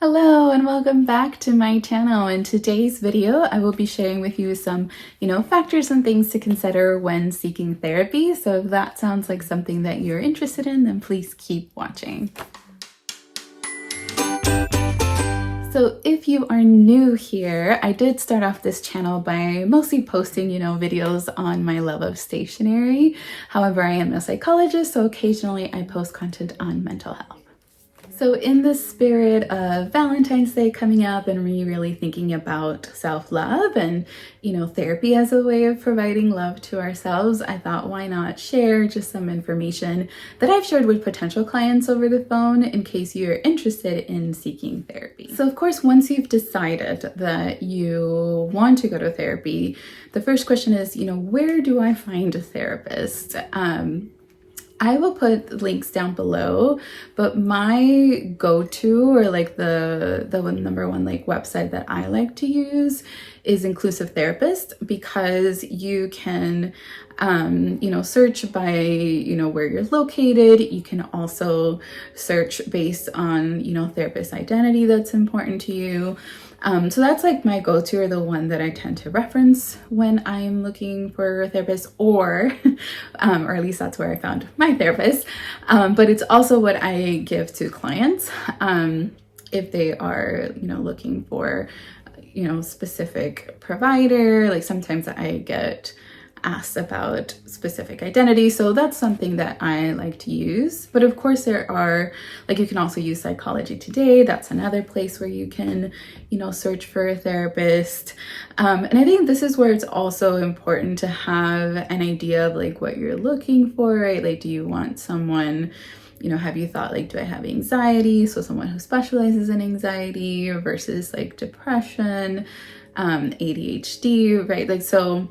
Hello and welcome back to my channel. In today's video, I will be sharing with you some, factors and things to consider when seeking therapy. So if that sounds like something that you're interested in, then please keep watching. So if you are new here, I did start off this channel by mostly posting, videos on my love of stationery. However, I am a psychologist, so occasionally I post content on mental health. So in the spirit of Valentine's Day coming up and me really thinking about self-love and, therapy as a way of providing love to ourselves, I thought, why not share just some information that I've shared with potential clients over the phone in case you're interested in seeking therapy. So of course, once you've decided that you want to go to therapy, the first question is, where do I find a therapist? I will put links down below, but my go-to or the number one website that I like to use is Inclusive Therapist, because you can search by where you're located. You can also search based on therapist identity that's important to you. So that's my go-to, or the one that I tend to reference when I'm looking for a therapist, or at least that's where I found my therapist. But it's also what I give to clients if they are, looking for, specific provider. Sometimes I get asked about specific identity, so that's something that I like to use. But of course there are, you can also use Psychology Today. That's another place where you can search for a therapist, and I think this is where it's also important to have an idea of what you're looking for, right? Do you want someone, have you thought do I have anxiety, so someone who specializes in anxiety, versus depression, ADHD, right? So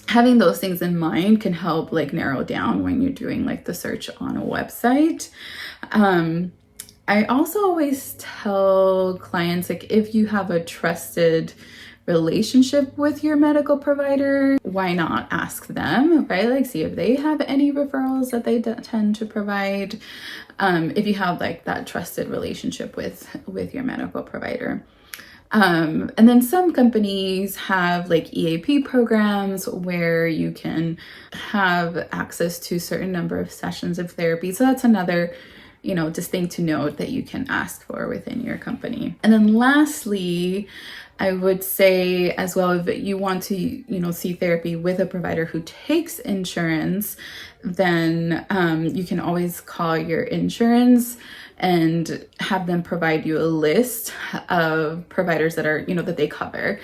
having those things in mind can help narrow down when you're doing the search on a website. I also always tell clients, if you have a trusted relationship with your medical provider, why not ask them, right? See if they have any referrals that they tend to provide, if you have that trusted relationship with your medical provider. And then some companies have EAP programs where you can have access to a certain number of sessions of therapy. So that's another, just thing to note that you can ask for within your company. And then lastly, I would say as well, if you want to, see therapy with a provider who takes insurance, then you can always call your insurance and have them provide you a list of providers that are, that they cover.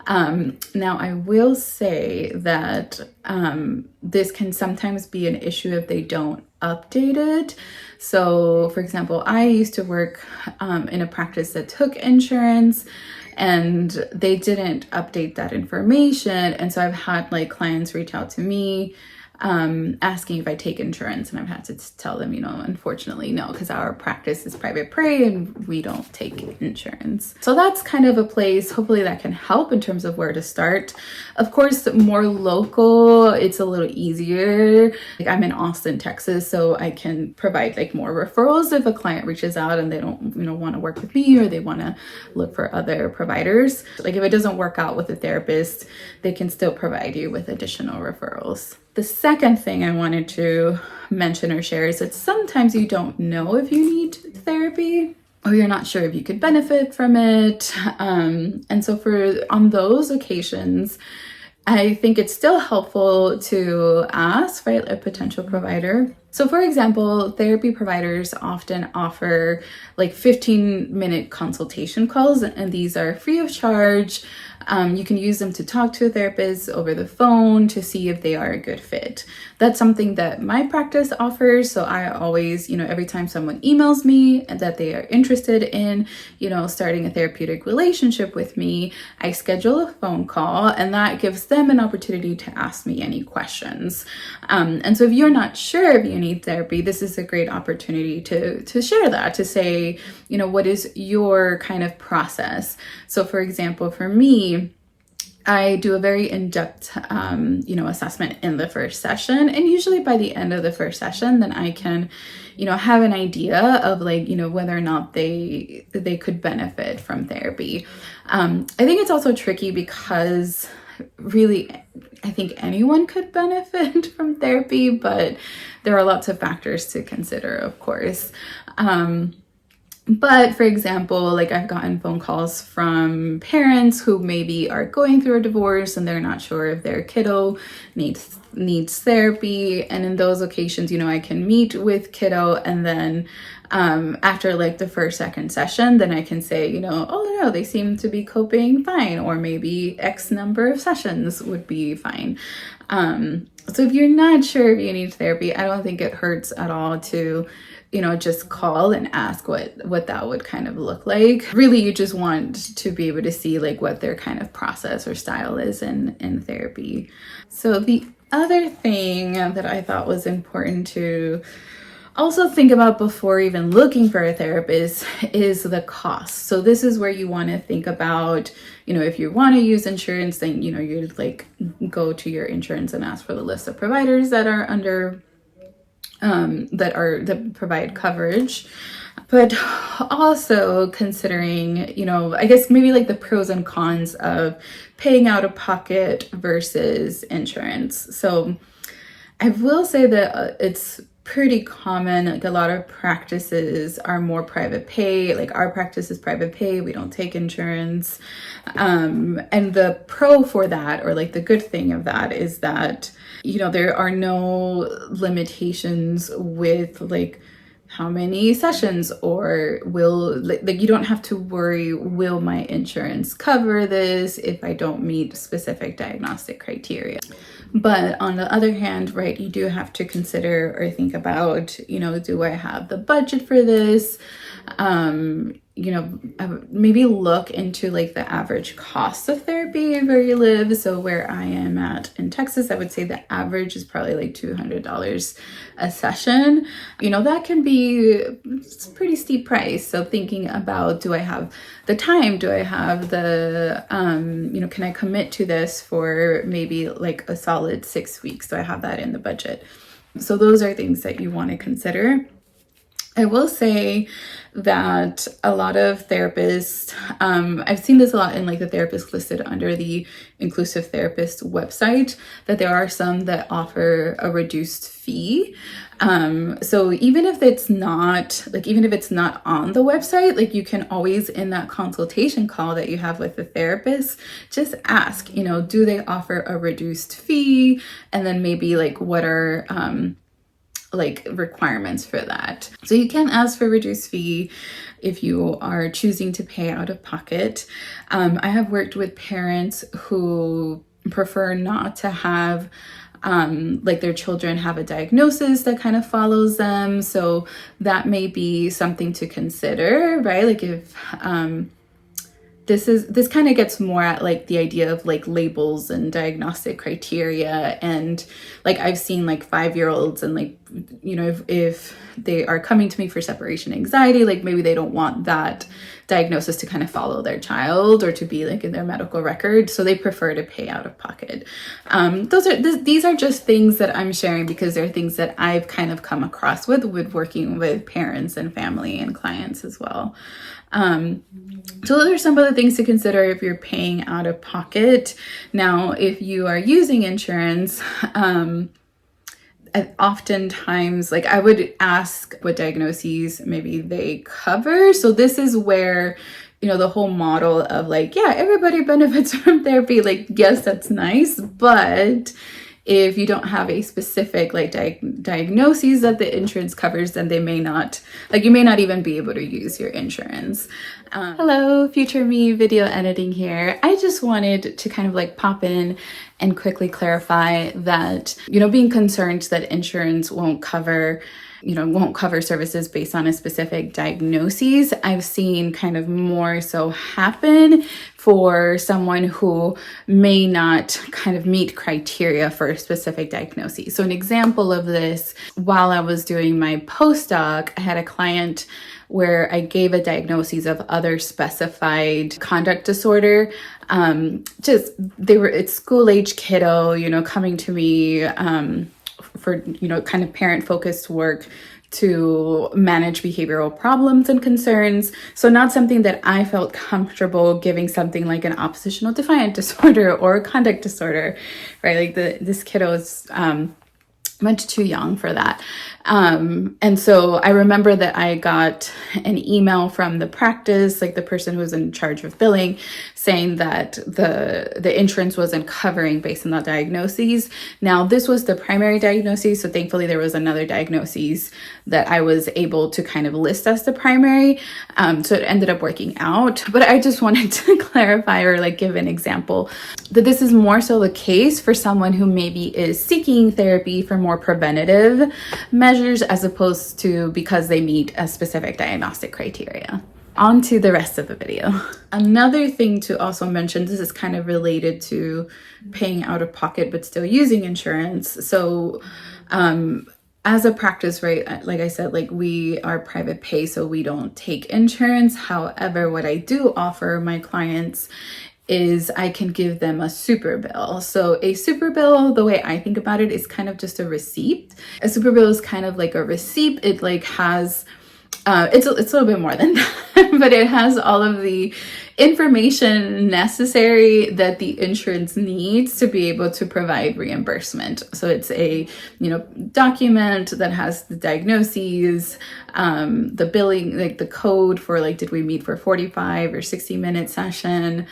Now, I will say that this can sometimes be an issue if they don't update it. So, for example, I used to work in a practice that took insurance, and they didn't update that information. And so I've had clients reach out to me asking if I take insurance, and I've had to tell them, unfortunately no, because our practice is private pay and we don't take insurance. So that's kind of a place, hopefully that can help in terms of where to start. Of course, more local, it's a little easier. I'm in Austin, Texas, so I can provide more referrals if a client reaches out and they don't, want to work with me, or they want to look for other providers. If it doesn't work out with a therapist, they can still provide you with additional referrals. The second thing I wanted to mention or share is that sometimes you don't know if you need therapy, or you're not sure if you could benefit from it. And so on those occasions, I think it's still helpful to ask, right, a potential provider. So for example, therapy providers often offer 15-minute consultation calls, and these are free of charge. You can use them to talk to a therapist over the phone to see if they are a good fit. That's something that my practice offers. So I always, every time someone emails me that they are interested in, starting a therapeutic relationship with me, I schedule a phone call, and that gives them an opportunity to ask me any questions. And so if you're not sure if you need therapy, this is a great opportunity to share that, to say, what is your kind of process. So for example, for me, I do a very in-depth, assessment in the first session. And usually by the end of the first session, then I can, have an idea of like, whether or not they could benefit from therapy. I think it's also tricky because really, I think anyone could benefit from therapy, but there are lots of factors to consider, of course. But for example, like I've gotten phone calls from parents who maybe are going through a divorce and they're not sure if their kiddo needs therapy. And in those occasions, I can meet with kiddo, and then after like the first, second session, then I can say, oh no, they seem to be coping fine, or maybe X number of sessions would be fine. So if you're not sure if you need therapy, I don't think it hurts at all to just call and ask what that would kind of look like. Really, you just want to be able to see like what their kind of process or style is in therapy. So the other thing that I thought was important to also think about before even looking for a therapist is the cost. So this is where you want to think about, if you want to use insurance, then, you'd like go to your insurance and ask for the list of providers that are under that provide coverage, but also considering, I guess maybe like the pros and cons of paying out of pocket versus insurance. So I will say that it's pretty common, like a lot of practices are more private pay. Like our practice is private pay, we don't take insurance. And the pro for that, or like the good thing of that, is that there are no limitations with like how many sessions, or like you don't have to worry, will my insurance cover this if I don't meet specific diagnostic criteria. But on the other hand, right, you do have to consider or think about, do I have the budget for this? Maybe look into like the average cost of therapy where you live. So where I am at in Texas, I would say the average is probably like $200 a session. That can be a pretty steep price. So thinking about, do I have the time? Do I have the, can I commit to this for maybe like a solid 6 weeks? Do I have that in the budget? So those are things that you want to consider. I will say that a lot of therapists, I've seen this a lot in like the therapists listed under the Inclusive Therapist website, that there are some that offer a reduced fee. So even if it's not on the website, like you can always, in that consultation call that you have with the therapist, just ask, do they offer a reduced fee? And then maybe like what are, like requirements for that. So you can ask for reduced fee if you are choosing to pay out of pocket. I have worked with parents who prefer not to have like their children have a diagnosis that kind of follows them. So that may be something to consider, right? Like if this kind of gets more at like the idea of like labels and diagnostic criteria. And like I've seen like 5-year-olds and like, if they are coming to me for separation anxiety, like maybe they don't want that diagnosis to kind of follow their child or to be like in their medical record. So they prefer to pay out of pocket. These are just things that I'm sharing because they're things that I've kind of come across with working with parents and family and clients as well. So those are some of the things to consider if you're paying out of pocket. Now, if you are using insurance, oftentimes, like I would ask what diagnoses maybe they cover. So this is where, the whole model of like, yeah, everybody benefits from therapy. Like, yes, that's nice. But if you don't have a specific like diagnoses that the insurance covers, then you may not even be able to use your insurance. Hello, future me video editing here. I just wanted to kind of like pop in and quickly clarify that, being concerned that insurance won't cover won't cover services based on a specific diagnosis. I've seen kind of more so happen for someone who may not kind of meet criteria for a specific diagnosis. So an example of this, while I was doing my postdoc, I had a client where I gave a diagnosis of other specified conduct disorder. It's school-age kiddo, coming to me for, kind of parent-focused work to manage behavioral problems and concerns. So not something that I felt comfortable giving something like an oppositional defiant disorder or a conduct disorder, right? Like this kiddo is much too young for that. And so I remember that I got an email from the practice, like the person who was in charge of billing, saying that the insurance wasn't covering based on that diagnosis. Now, this was the primary diagnosis, so thankfully there was another diagnosis that I was able to kind of list as the primary. So it ended up working out. But I just wanted to clarify or like give an example that this is more so the case for someone who maybe is seeking therapy for more preventative measures as opposed to because they meet a specific diagnostic criteria. On to the rest of the video. Another thing to also mention, this is kind of related to paying out of pocket but still using insurance. So as a practice, right, like I said, like we are private pay, so we don't take insurance. However, what I do offer my clients is I can give them a super bill. So a super bill, the way I think about it, is kind of just a receipt. A super bill is kind of like a receipt. It like has it's a little bit more than that, but it has all of the information necessary that the insurance needs to be able to provide reimbursement. So it's a, document that has the diagnoses, the billing, like the code for like, did we meet for 45 or 60-minute session?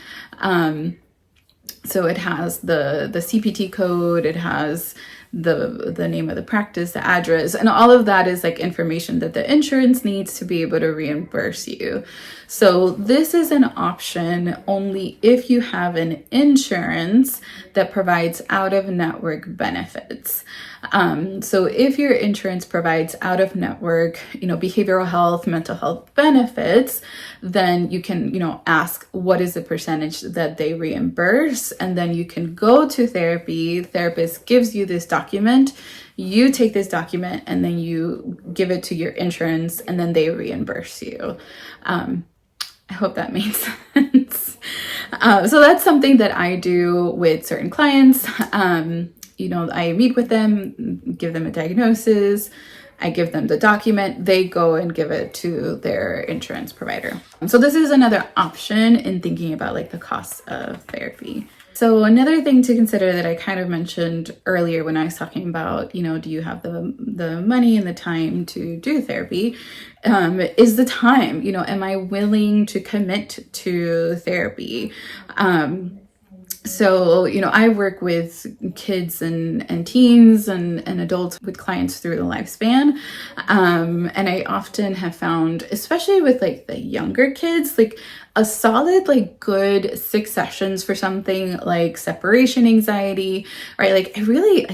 So it has the CPT code, it has the name of the practice, the address, and all of that is like information that the insurance needs to be able to reimburse you. So this is an option only if you have an insurance that provides out-of-network benefits. So if your insurance provides out-of-network, behavioral health, mental health benefits, then you can, ask what is the percentage that they reimburse, and then you can go to therapy. Therapist gives you this document. You take this document and then you give it to your insurance, and then they reimburse you. I hope that made sense. So that's something that I do with certain clients. I meet with them, give them a diagnosis, I give them the document, they go and give it to their insurance provider. So this is another option in thinking about like the costs of therapy. So another thing to consider that I kind of mentioned earlier when I was talking about, do you have the money and the time to do therapy, is the time, am I willing to commit to therapy? So, I work with kids and teens and adults with clients through the lifespan. And I often have found, especially with like the younger kids, like a solid, like good 6 sessions for something like separation anxiety, right? Like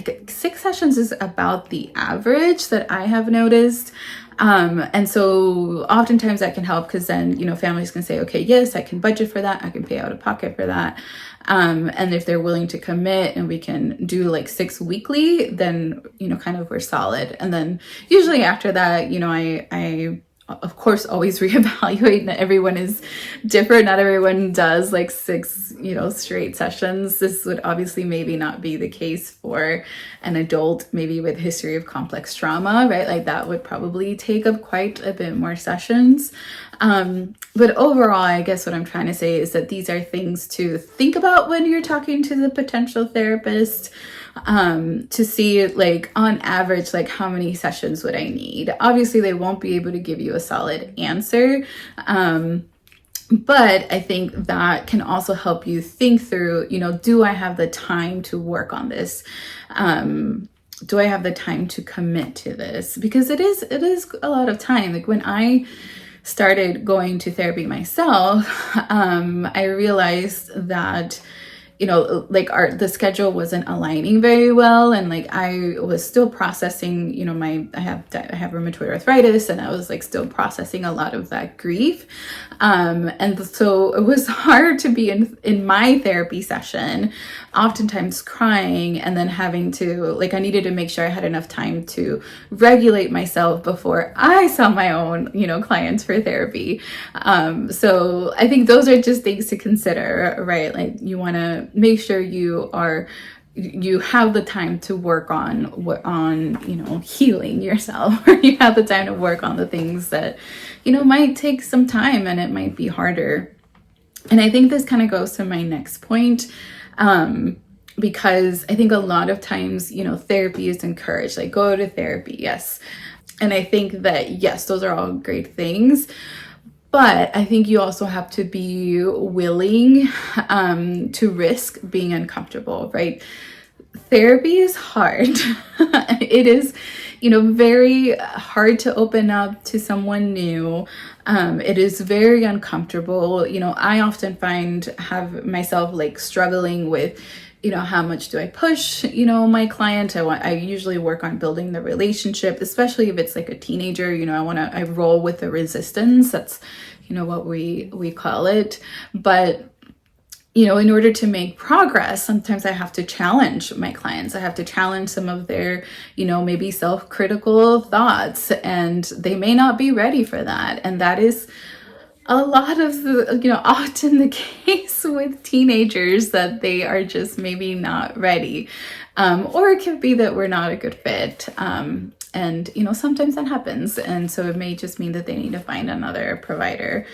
like 6 sessions is about the average that I have noticed. And so oftentimes that can help because then, families can say, okay, yes, I can budget for that. I can pay out of pocket for that. And if they're willing to commit and we can do like 6 weekly, then, kind of we're solid. And then usually after that, I of course always reevaluate. Not everyone is different. Not everyone does like 6, straight sessions. This would obviously maybe not be the case for an adult, maybe with history of complex trauma, right? Like that would probably take up quite a bit more sessions. But overall, I guess what I'm trying to say is that these are things to think about when you're talking to the potential therapist, to see like on average, like how many sessions would I need? Obviously, they won't be able to give you a solid answer. But I think that can also help you think through, do I have the time to work on this? Do I have the time to commit to this? Because it is a lot of time. Like when I started going to therapy myself, I realized that, you know, like the schedule wasn't aligning very well, and like I was still processing, you know, I have rheumatoid arthritis, and I was like still processing a lot of that grief, and so it was hard to be in my therapy session, oftentimes crying, and then having to, like, I needed to make sure I had enough time to regulate myself before I saw my own, you know, clients for therapy. So I think those are just things to consider, right? Like, you want to make sure you have the time to work on you know, healing yourself, or you have the time to work on the things that, you know, might take some time and it might be harder. And I think this kind of goes to my next point, because I think a lot of times, you know, therapy is encouraged, like, go to therapy, yes. And I think that, yes, those are all great things. But I think you also have to be willing to risk being uncomfortable, right? Therapy is hard. It is, you know, very hard to open up to someone new. It is very uncomfortable. You know, I often have myself like struggling with, you know, how much do I push, you know, my client? I usually work on building the relationship, especially if it's like a teenager. You know, I roll with the resistance. That's, you know, what we call it. But, you know, in order to make progress, sometimes I have to challenge my clients. I have to challenge some of their, you know, maybe self-critical thoughts, and they may not be ready for that. And that is a lot of the, you know, often the case with teenagers, that they are just maybe not ready. Or it could be that we're not a good fit. And, you know, sometimes that happens. And so it may just mean that they need to find another provider.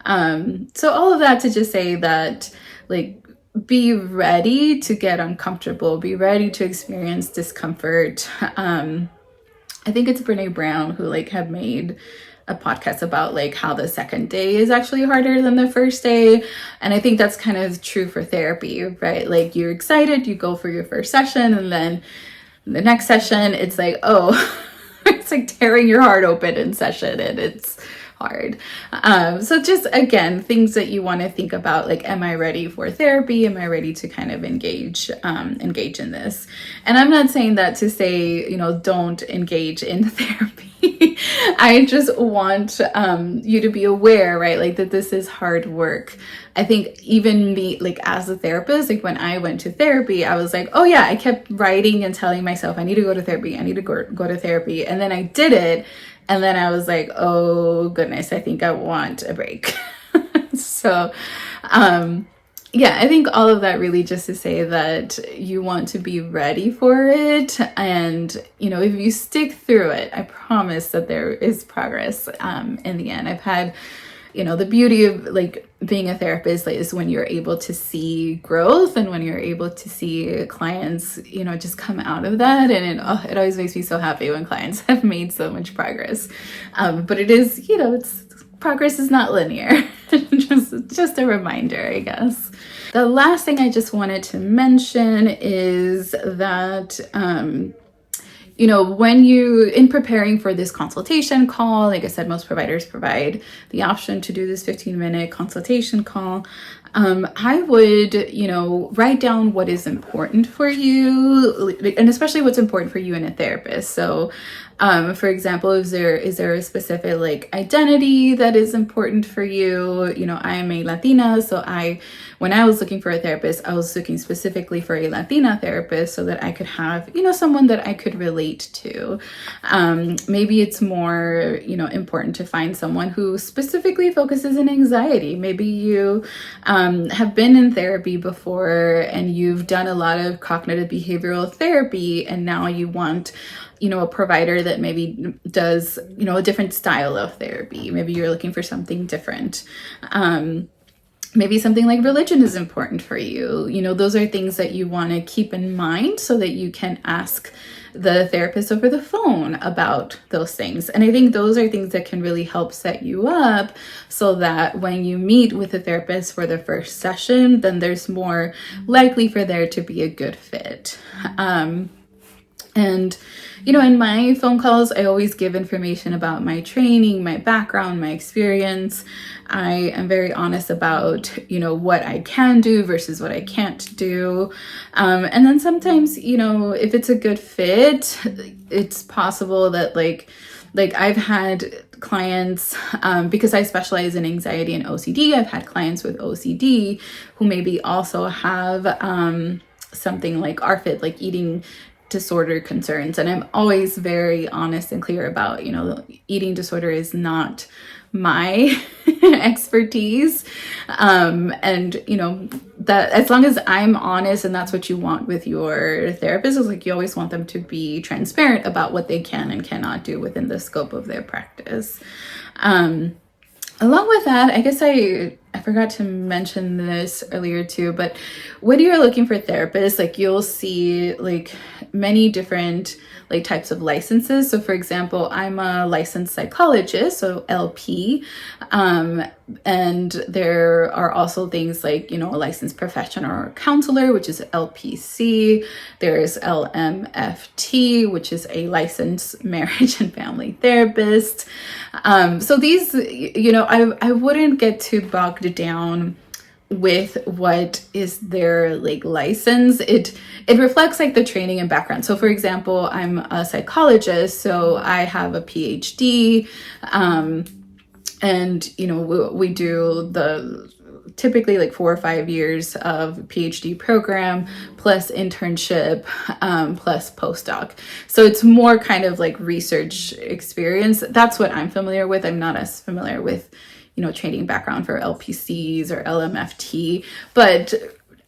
So all of that to just say that, like, be ready to get uncomfortable, be ready to experience discomfort. I think it's Brene Brown who like had made a podcast about like how the second day is actually harder than the first day. And I think that's kind of true for therapy, right? Like, you're excited, you go for your first session, and then the next session, it's like, oh, it's like tearing your heart open in session, and it's hard. So just, again, things that you want to think about, like, am I ready for therapy? Am I ready to kind of engage in this? And I'm not saying that to say, you know, don't engage in therapy. I just want you to be aware, right? Like, that this is hard work. I think even me, like, as a therapist, like, when I went to therapy, I was like, oh yeah, I kept writing and telling myself, I need to go to therapy. I need to go to therapy. And then I did it. And then I was like, oh goodness, I think I want a break. So, yeah, I think all of that really just to say that you want to be ready for it. And, you know, if you stick through it, I promise that there is progress in the end. I've had, you know, the beauty of like being a therapist is when you're able to see growth, and when you're able to see clients, you know, just come out of that. And it always makes me so happy when clients have made so much progress. But it is, you know, progress is not linear. just a reminder, I guess. The last thing I just wanted to mention is that, you know, when in preparing for this consultation call, like I said, most providers provide the option to do this 15-minute consultation call. I would, you know, write down what is important for you, and especially what's important for you in a therapist. So, for example, is there a specific like identity that is important for you? You know, I am a Latina, so when I was looking for a therapist, I was looking specifically for a Latina therapist so that I could have, you know, someone that I could relate to. Maybe it's more, you know, important to find someone who specifically focuses on anxiety. Maybe you have been in therapy before and you've done a lot of cognitive behavioral therapy, and now you want, you know, a provider that maybe does, you know, a different style of therapy. Maybe you're looking for something different. Maybe something like religion is important for you. You know, those are things that you want to keep in mind so that you can ask the therapist over the phone about those things. And I think those are things that can really help set you up so that when you meet with a therapist for the first session, then there's more likely for there to be a good fit. And And, you know, in my phone calls, I always give information about my training, my background, my experience. I am very honest about, you know, what I can do versus what I can't do. And then sometimes, you know, if it's a good fit, it's possible that like I've had clients, because I specialize in anxiety and OCD, I've had clients with OCD who maybe also have something like RFID, like eating disorder concerns. And I'm always very honest and clear about, you know, eating disorder is not my expertise. And, you know, that as long as I'm honest, and that's what you want with your therapist, is like you always want them to be transparent about what they can and cannot do within the scope of their practice. Along with that, I guess I forgot to mention this earlier too, but when you're looking for therapists, like you'll see like many different like types of licenses. So for example, I'm a licensed psychologist, so LP, and there are also things like, you know, a licensed professional or counselor, which is LPC. There's LMFT, which is a licensed marriage and family therapist. So these, you know, I wouldn't get too bogged down with what is their like license. It reflects like the training and background. So for example, I'm a psychologist, so I have a PhD, and you know, we do the typically like 4 or 5 years of PhD program plus internship, plus postdoc. So it's more kind of like research experience. That's what I'm familiar with. I'm not as familiar with, you know, training background for LPCs or LMFT, but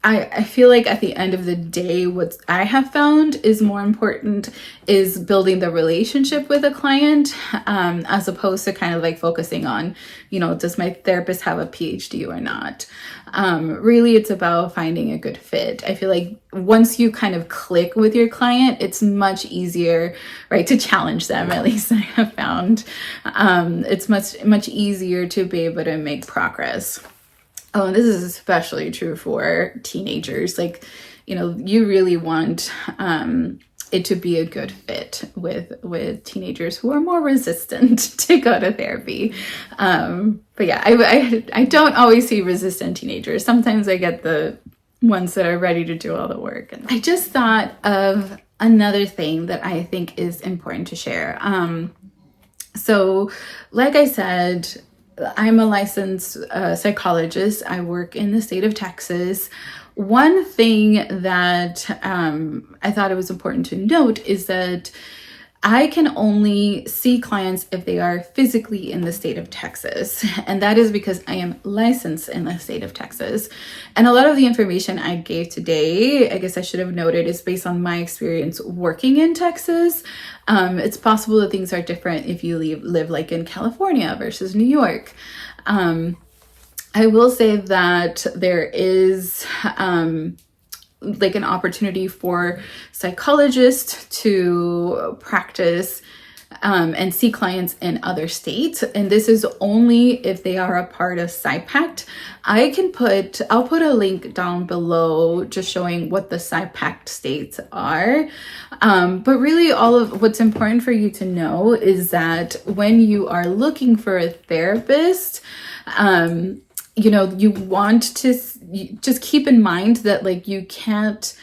I feel like at the end of the day, what I have found is more important is building the relationship with a client, as opposed to kind of like focusing on, you know, does my therapist have a PhD or not? Really, it's about finding a good fit. I feel like once you kind of click with your client, it's much easier, right, to challenge them. At least I have found it's much easier to be able to make progress. Oh, and this is especially true for teenagers. Like, you know, you really want it to be a good fit with teenagers who are more resistant to go to therapy. But yeah, I don't always see resistant teenagers. Sometimes I get the ones that are ready to do all the work. And I just thought of another thing that I think is important to share. So like I said, I'm a licensed psychologist. I work in the state of Texas. One thing that I thought it was important to note is that I can only see clients if they are physically in the state of Texas. And that is because I am licensed in the state of Texas. And a lot of the information I gave today, I guess I should have noted, is based on my experience working in Texas. It's possible that things are different if you live like in California versus New York. I will say that there is like an opportunity for psychologists to practice and see clients in other states. And this is only if they are a part of PSYPACT. I'll put a link down below just showing what the PSYPACT states are. But really all of what's important for you to know is that when you are looking for a therapist, you know, you want to just keep in mind that like you can't,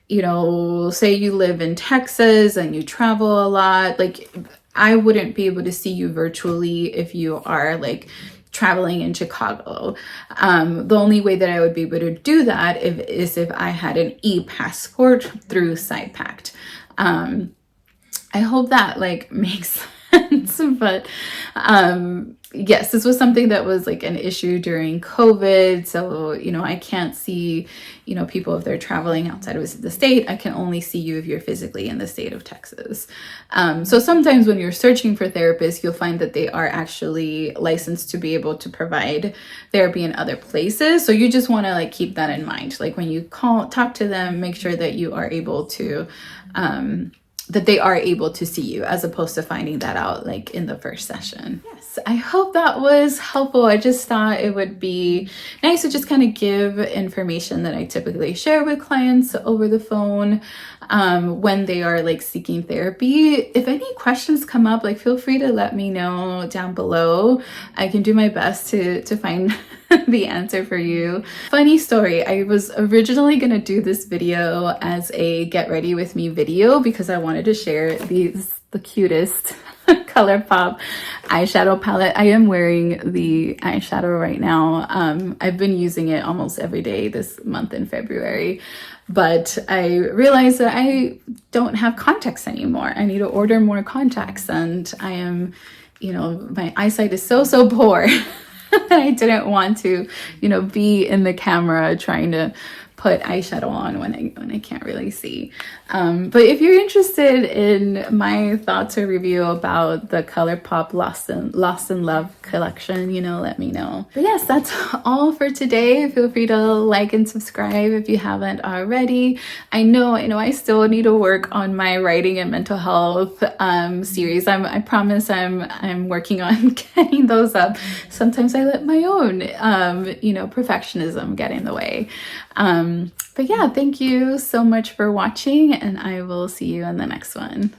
you know, say you live in Texas and you travel a lot. Like I wouldn't be able to see you virtually if you are like traveling in Chicago. The only way that I would be able to do that is if I had an e-passport through PSYPACT. I hope that like makes sense, but yes, this was something that was like an issue during COVID. So, you know, I can't see, you know, people if they're traveling outside of the state. I can only see you if you're physically in the state of Texas. So sometimes when you're searching for therapists, you'll find that they are actually licensed to be able to provide therapy in other places. So you just want to like keep that in mind. Like when you talk to them, make sure that you are able to, that they are able to see you, as opposed to finding that out like in the first session. Yes, I hope that was helpful. I just thought it would be nice to just kind of give information that I typically share with clients over the phone. when they are like seeking therapy. If any questions come up, like feel free to let me know down below. I can do my best to find the answer for you. Funny story, I was originally gonna do this video as a get ready with me video because I wanted to share the cutest colourpop eyeshadow palette. I am wearing the eyeshadow right now. I've been using it almost every day this month in February, but I realized that I don't have contacts anymore. I need to order more contacts, and I am, you know, my eyesight is so poor. I didn't want to, you know, be in the camera trying to put eyeshadow on when I can't really see. But if you're interested in my thoughts or review about the Colourpop Lost in Love collection, you know, let me know. But yes, that's all for today. Feel free to like and subscribe if you haven't already. I know I still need to work on my writing and mental health series. I promise I'm working on getting those up. Sometimes I let my own you know, perfectionism get in the way. But yeah, thank you so much for watching, and I will see you in the next one.